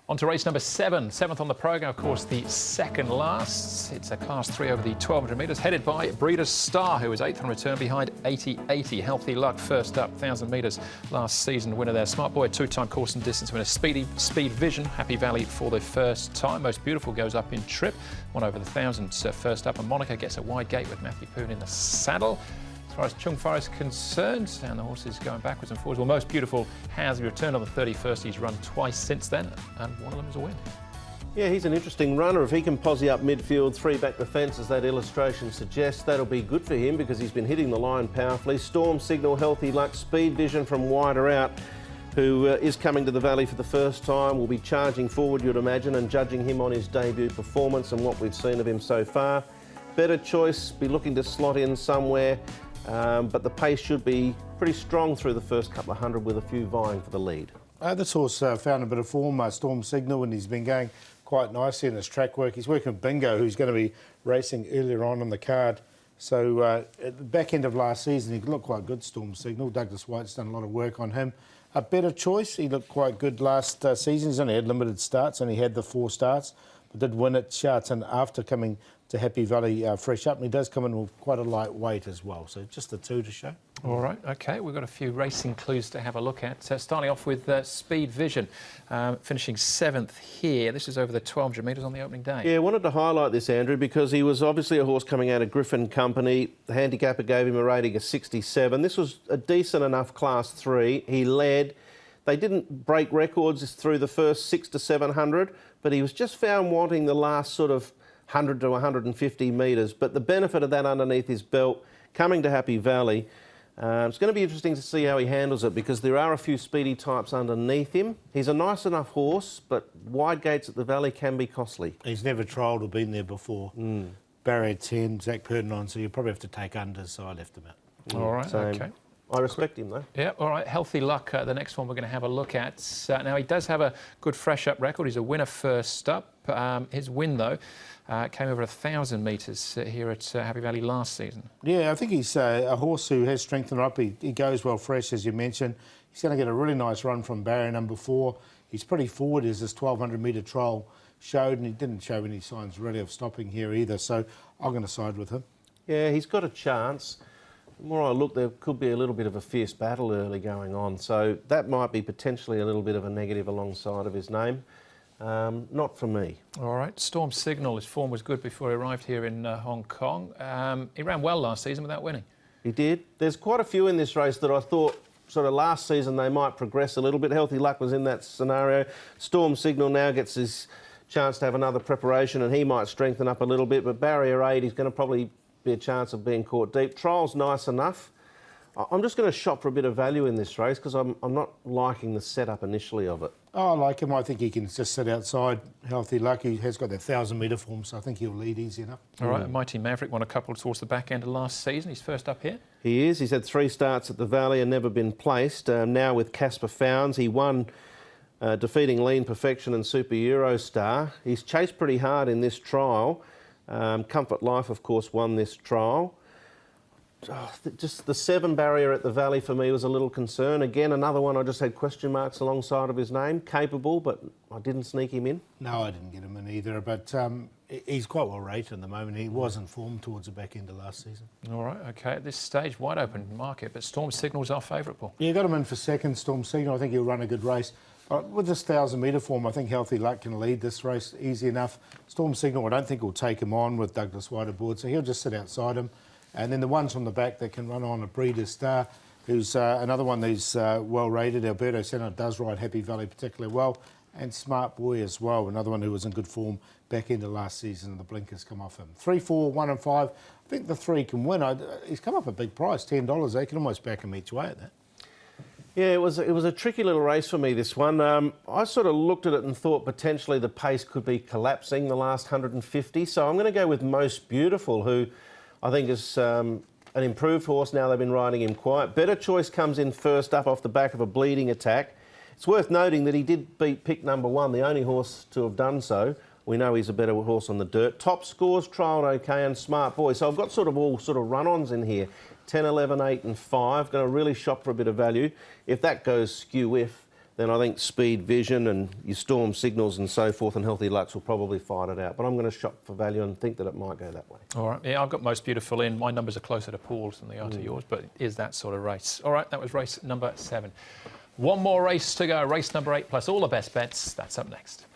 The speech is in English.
On to race number 7, 7th on the program, of course, the second last. It's a Class 3 over the 1,200 metres, headed by Breeders' Star, who was 8th on return behind 80-80. Healthy Luck first up, 1,000 metres last season winner there. Smart Boy, 2-time course and distance winner. Speed Vision, Happy Valley for the first time. Most Beautiful goes up in trip, won over the 1,000 first up, and Monica gets a wide gate with Matthew Poon in the saddle. As far as Chung Far is concerned, and the horse is going backwards and forwards. Well, Most Beautiful has returned on the 31st. He's run twice since then, and one of them is a win. Yeah, he's an interesting runner. If he can posse up midfield, 3 back the fence, as that illustration suggests, that'll be good for him because he's been hitting the line powerfully. Storm Signal, Healthy Luck, Speed Vision from wider out, who is coming to the Valley for the first time, will be charging forward, you'd imagine, and judging him on his debut performance and what we've seen of him so far. Better Choice, be looking to slot in somewhere. But the pace should be pretty strong through the first couple of hundred with a few vying for the lead. This horse found a bit of form, Storm Signal, and he's been going quite nicely in his track work. He's working with Bingo, who's going to be racing earlier on the card. So at the back end of last season, he looked quite good, Storm Signal. Douglas White's done a lot of work on him. A Better Choice, he looked quite good last season. He's only had limited starts, only had the 4 starts, but did win at Charlton after coming to Happy Valley fresh up, and he does come in with quite a light weight as well, so just the 2 to show. All right, OK, we've got a few racing clues to have a look at. Starting off with Speed Vision, finishing 7th here. This is over the 1,200 metres on the opening day. Yeah, I wanted to highlight this, Andrew, because he was obviously a horse coming out of Griffin Company. The handicapper gave him a rating of 67. This was a decent enough Class 3. He led. They didn't break records through the first 6 to 700, but he was just found wanting the last sort of 100 to 150 metres. But the benefit of that underneath his belt, coming to Happy Valley, it's going to be interesting to see how he handles it because there are a few speedy types underneath him. He's a nice enough horse, but wide gates at the Valley can be costly. He's never trialled or been there before. Barrier 10, Zach Purdon on, so you probably have to take unders, so I left him out. All right, OK. I respect him, though. Yeah, all right. Healthy Luck, the next one we're going to have a look at. Now, he does have a good fresh-up record. He's a winner first up. His win, though, came over 1,000 metres here at Happy Valley last season. Yeah, I think he's a horse who has strengthened up. He goes well fresh, as you mentioned. He's going to get a really nice run from barrier number 4. He's pretty forward, as this 1,200-metre trial showed, and he didn't show any signs really of stopping here either, so I'm going to side with him. Yeah, he's got a chance. The more I look, there could be a little bit of a fierce battle early going on, so that might be potentially a little bit of a negative alongside of his name. Not for me. All right. Storm Signal, his form was good before he arrived here in Hong Kong. He ran well last season without winning. He did. There's quite a few in this race that I thought sort of last season they might progress a little bit. Healthy Luck was in that scenario. Storm Signal now gets his chance to have another preparation and he might strengthen up a little bit, but Barrier 8, he's going to probably be a chance of being caught deep. Trial's nice enough. I'm just going to shop for a bit of value in this race because I'm not liking the setup initially of it. Oh, I like him. I think he can just sit outside. Healthy Luck. He has got that 1,000-metre form, so I think he'll lead easy enough. All right. Mighty Maverick won a couple towards the back end of last season. He's first up here. He is. He's had 3 starts at the Valley and never been placed. Now with Casper Founds, he won defeating Lean Perfection and Super Eurostar. He's chased pretty hard in this trial. Comfort Life, of course, won this trial. Just the 7 barrier at the Valley for me was a little concern. Again, another one I just had question marks alongside of his name. Capable, but I didn't sneak him in. No, I didn't get him in either, but he's quite well rated at the moment. He was in form towards the back end of last season. All right, OK. At this stage, wide open market, but Storm Signal's our favourite, Paul. Yeah, got him in for second, Storm Signal. I think he'll run a good race. With this 1,000-metre form, I think Healthy Luck can lead this race easy enough. Storm Signal, I don't think will take him on with Douglas White aboard, so he'll just sit outside him. And then the ones from the back that can run on, a Breeders' Star, who's another one who's well rated. Alberto Senna does ride Happy Valley particularly well. And Smart Boy as well, another one who was in good form back into last season, and the blinkers come off him. 3, 4, 1 and 5. I think the 3 can win. He's come up a big price, $10. They can almost back him each way at that. Yeah, it was a tricky little race for me, this one. I sort of looked at it and thought potentially the pace could be collapsing the last 150. So I'm going to go with Most Beautiful, who I think is an improved horse now. They've been riding him quiet. Better Choice comes in first up off the back of a bleeding attack. It's worth noting that he did beat pick number 1, the only horse to have done so. We know he's a better horse on the dirt. Top scores, trialled OK and Smart Boy. So I've got all run-ons in here. 10, 11, 8 and 5. Going to really shop for a bit of value. If that goes skew-whiff, then I think Speed Vision and your Storm Signals and so forth and Healthy Lux will probably fight it out. But I'm going to shop for value and think that it might go that way. All right. Yeah, I've got Most Beautiful in. My numbers are closer to Paul's than they are to yours, but it is that sort of race. All right, that was race number 7. One more race to go, race number 8 plus all the best bets. That's up next.